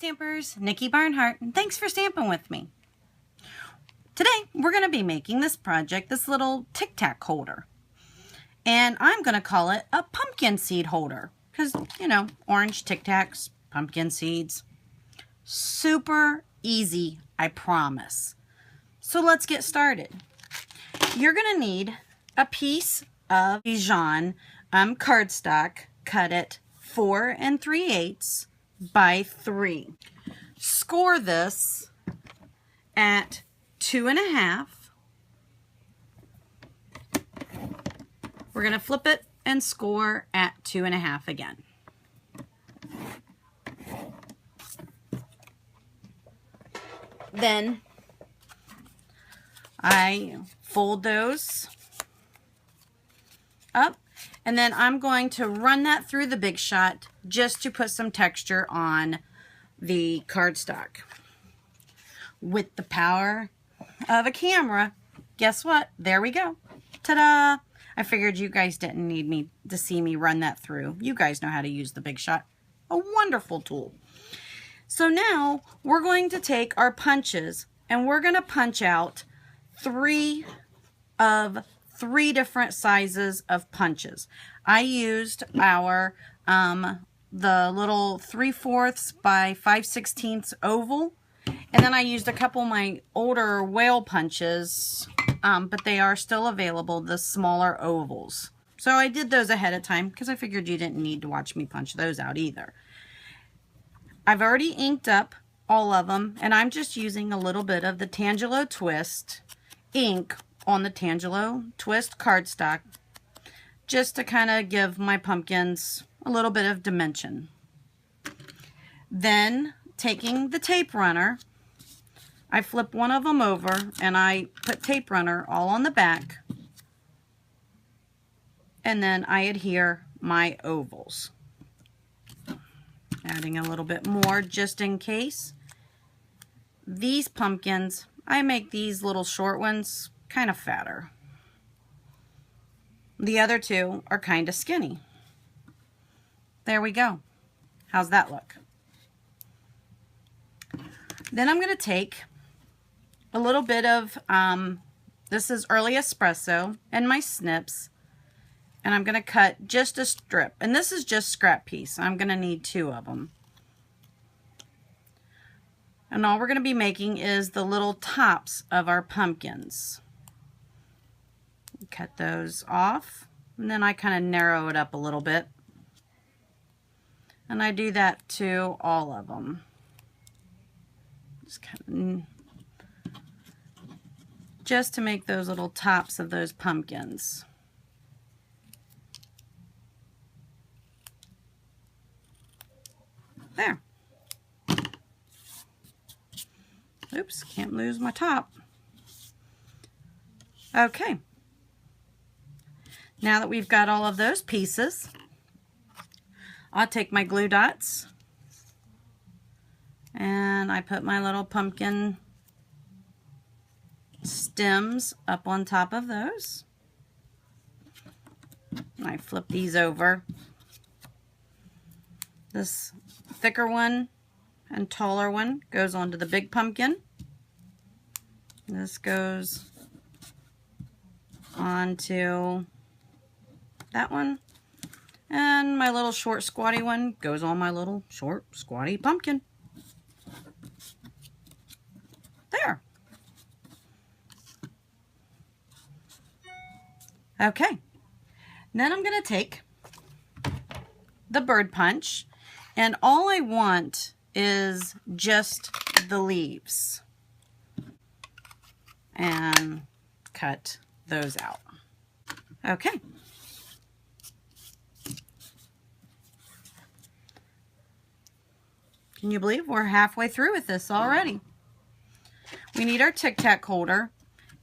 Stampers, Nikki Barnhart, and thanks for stamping with me. Today we're going to be making this project, this little Tic Tac holder. And I'm going to call it a pumpkin seed holder because, you know, orange Tic Tacs, pumpkin seeds. Super easy, I promise. So let's get started. You're going to need a piece of Dijon cardstock, cut it 4 3/8 by 3. Score this at 2.5. We're going to flip it and score at 2.5 again. Then I fold those up, and then I'm going to run that through the Big Shot just to put some texture on the cardstock. With the power of a camera, guess what? There we go. Ta-da! I figured you guys didn't need me to see me run that through. You guys know how to use the Big Shot. A wonderful tool. So now we're going to take our punches and we're going to punch out 3 different sizes of punches. I used our the little 3/4 by 5/16 oval, and then I used a couple of my older whale punches, but they are still available, the smaller ovals. So I did those ahead of time because I figured you didn't need to watch me punch those out either. I've already inked up all of them, and I'm just using a little bit of the Tangelo Twist ink on the Tangelo Twist cardstock just to kind of give my pumpkins a little bit of dimension. Then taking the tape runner, I flip one of them over and I put tape runner all on the back, and then I adhere my ovals. Adding a little bit more just in case. These pumpkins, I make these little short ones kind of fatter. The other two are kind of skinny. There we go. How's that look? Then I'm going to take a little bit of, this is early espresso, and my snips, and I'm going to cut just a strip. And this is just scrap piece. I'm going to need 2 of them. And all we're going to be making is the little tops of our pumpkins. Cut those off, and then I kind of narrow it up a little bit. And I do that to all of them. Just to make those little tops of those pumpkins. There. Oops, can't lose my top. Okay. Now that we've got all of those pieces, I'll take my glue dots and I put my little pumpkin stems up on top of those. I flip these over. This thicker one and taller one goes onto the big pumpkin. This goes onto that one. And my little short squatty one goes on my little short squatty pumpkin. There. Okay. Then I'm going to take the bird punch, and all I want is just the leaves. And cut those out. Okay. Can you believe we're halfway through with this already? We need our Tic Tac holder,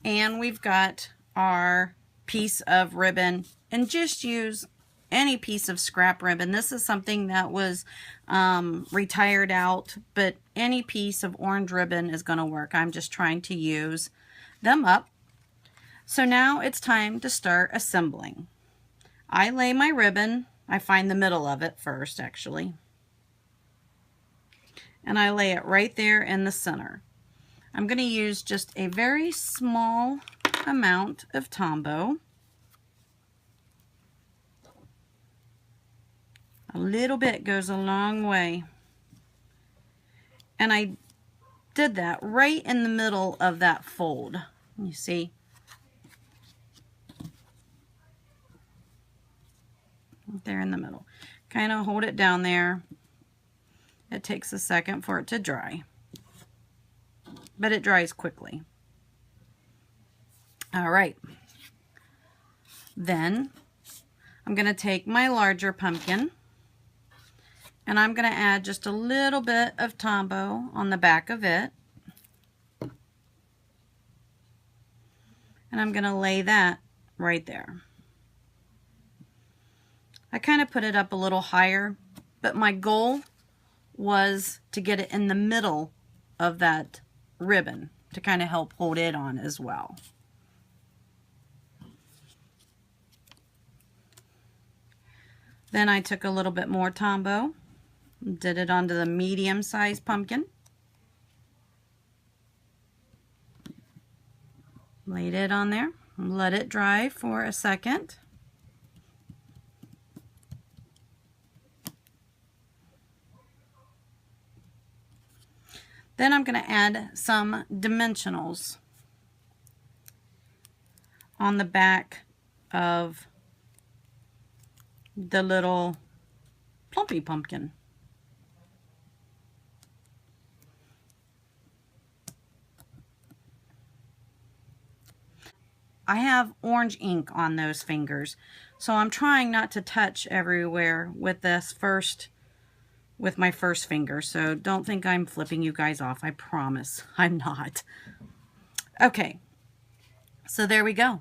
and we've got our piece of ribbon, and just use any piece of scrap ribbon. This is something that was retired out, but any piece of orange ribbon is going to work. I'm just trying to use them up. So now it's time to start assembling. I lay my ribbon, I find the middle of it first actually, and I lay it right there in the center. I'm going to use just a very small amount of Tombow. A little bit goes a long way. And I did that right in the middle of that fold. You see? Right there in the middle. Kind of hold it down there. It takes a second for it to dry, but it dries quickly. All right. Then I'm going to take my larger pumpkin and I'm going to add just a little bit of Tombow on the back of it. And I'm going to lay that right there. I kind of put it up a little higher, but my goal was to get it in the middle of that ribbon to kind of help hold it on as well. Then I took a little bit more Tombow, did it onto the medium-sized pumpkin, laid it on there, let it dry for a second. Then I'm going to add some dimensionals on the back of the little plumpy pumpkin. I have orange ink on those fingers, so I'm trying not to touch everywhere with this with my first finger, so don't think I'm flipping you guys off. I promise I'm not. Okay, so there we go.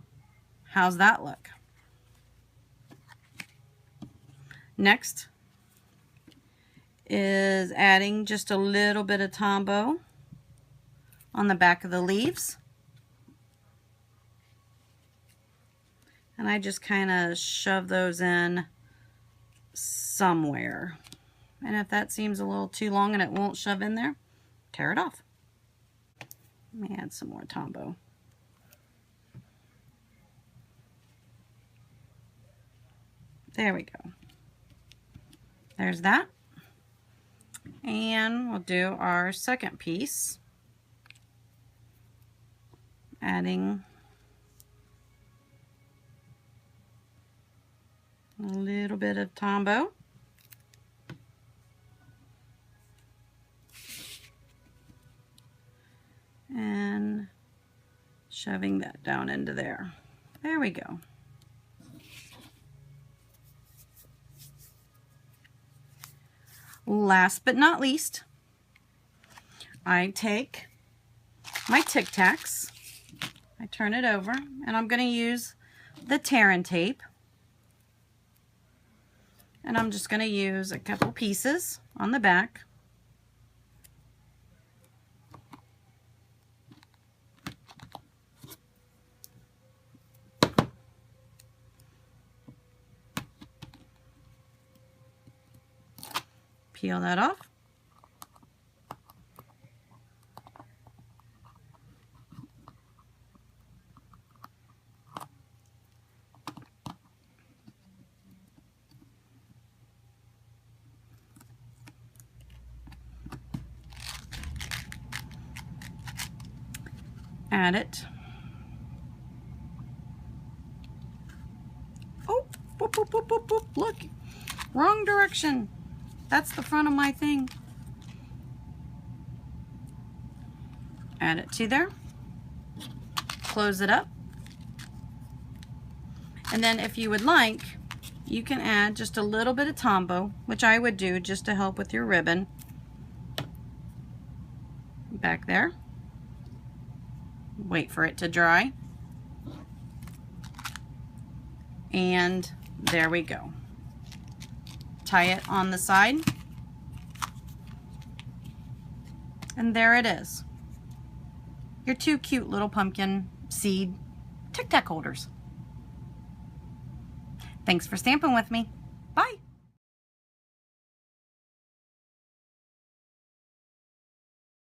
How's that look? Next is adding just a little bit of Tombow on the back of the leaves. And I just kind of shove those in somewhere. And if that seems a little too long and it won't shove in there, tear it off. Let me add some more Tombow. There we go. There's that. And we'll do our second piece. Adding a little bit of Tombow. And shoving that down into there. There we go. Last but not least, I take my Tic Tacs, I turn it over, and I'm going to use the tear and tape. And I'm just going to use a couple pieces on the back. Peel that off. Add it. Oh, boop, boop, boop, boop, boop. Look, wrong direction. That's the front of my thing. Add it to there. Close it up. And then if you would like, you can add just a little bit of Tombow, which I would do just to help with your ribbon. Back there. Wait for it to dry. And there we go. Tie it on the side. And there it is. Your two cute little pumpkin seed Tic Tac holders. Thanks for stamping with me. Bye.